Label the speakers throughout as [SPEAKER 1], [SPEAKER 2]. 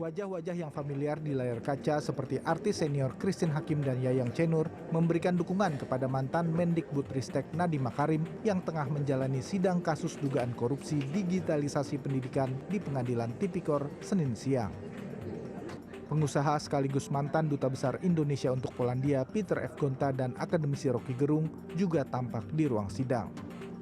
[SPEAKER 1] Wajah-wajah yang familiar di layar kaca seperti artis senior Christine Hakim dan Yayang Cenur memberikan dukungan kepada mantan Mendikbudristek Nadiem Makarim yang tengah menjalani sidang kasus dugaan korupsi digitalisasi pendidikan di Pengadilan Tipikor Senin siang. Pengusaha sekaligus mantan Duta Besar Indonesia untuk Polandia Peter F. Gonta dan akademisi Rocky Gerung juga tampak di ruang sidang.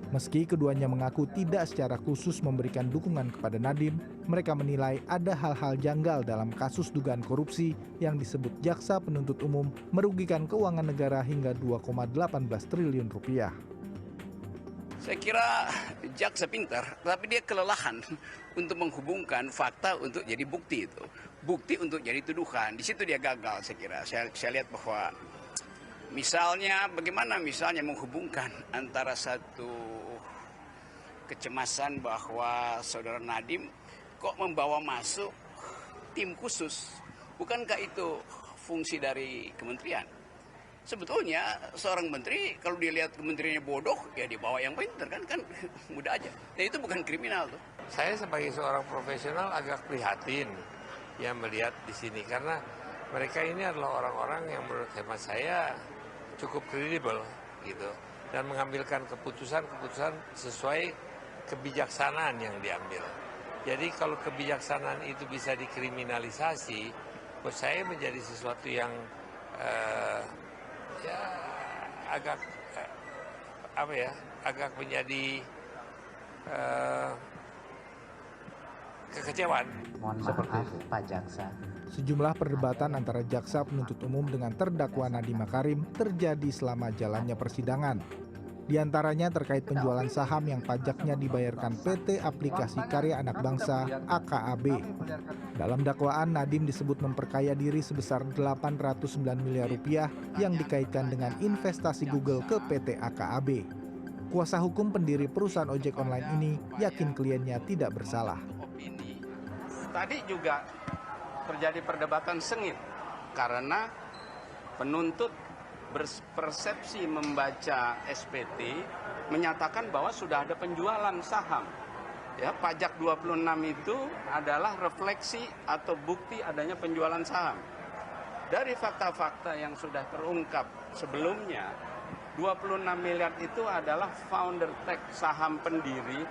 [SPEAKER 1] Meski keduanya mengaku tidak secara khusus memberikan dukungan kepada Nadiem, mereka menilai ada hal-hal janggal dalam kasus dugaan korupsi yang disebut jaksa penuntut umum merugikan keuangan negara hingga 2,18 triliun rupiah.
[SPEAKER 2] Saya kira jaksa pintar, tapi dia kelelahan untuk menghubungkan fakta untuk jadi bukti itu. Bukti untuk jadi tuduhan, di situ dia gagal saya kira. Saya lihat bahwa misalnya bagaimana menghubungkan antara satu kecemasan bahwa saudara Nadiem kok membawa masuk tim khusus. Bukankah itu fungsi dari kementerian? Sebetulnya seorang menteri kalau dilihat kementeriannya bodoh, ya dibawa yang pintar kan mudah aja. Dan itu bukan kriminal tuh.
[SPEAKER 3] Saya sebagai seorang profesional agak prihatin ya melihat di sini karena mereka ini adalah orang-orang yang menurut hemat saya cukup kredibel gitu dan mengambilkan keputusan sesuai kebijaksanaan yang diambil. Jadi kalau kebijaksanaan itu bisa dikriminalisasi, buat saya menjadi sesuatu yang agak menjadi kekecewaan.
[SPEAKER 4] Mohon maaf Pak Jaksa.
[SPEAKER 1] Sejumlah perdebatan antara jaksa penuntut umum dengan terdakwa Nadiem Makarim terjadi selama jalannya persidangan. Di antaranya terkait penjualan saham yang pajaknya dibayarkan PT Aplikasi Karya Anak Bangsa (AKAB). Dalam dakwaan, Nadiem disebut memperkaya diri sebesar 809 miliar rupiah yang dikaitkan dengan investasi Google ke PT AKAB. Kuasa hukum pendiri perusahaan ojek online ini yakin kliennya tidak bersalah.
[SPEAKER 2] Tadi juga terjadi perdebatan sengit karena penuntut berpersepsi membaca SPT menyatakan bahwa sudah ada penjualan saham. Ya, pajak 26 itu adalah refleksi atau bukti adanya penjualan saham. Dari fakta-fakta yang sudah terungkap sebelumnya, 26 miliar itu adalah founder tax saham pendiri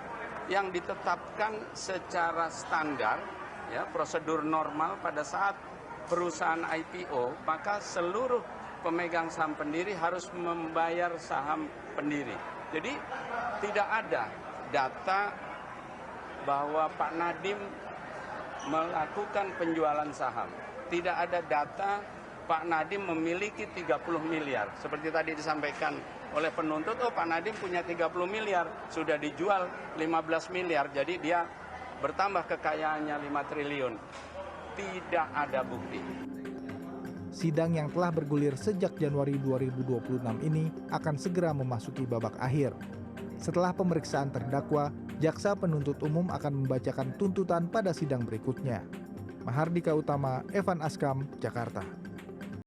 [SPEAKER 2] yang ditetapkan secara standar, ya, prosedur normal pada saat perusahaan IPO, maka seluruh pemegang saham pendiri harus membayar saham pendiri. Jadi tidak ada data bahwa Pak Nadiem melakukan penjualan saham. Tidak ada data Pak Nadiem memiliki 30 miliar. Seperti tadi disampaikan oleh penuntut, Pak Nadiem punya 30 miliar, sudah dijual 15 miliar, jadi dia bertambah kekayaannya 5 triliun. Tidak ada bukti.
[SPEAKER 1] Sidang yang telah bergulir sejak Januari 2026 ini akan segera memasuki babak akhir. Setelah pemeriksaan terdakwa, jaksa penuntut umum akan membacakan tuntutan pada sidang berikutnya. Mahardika Utama, Evan Askam, Jakarta.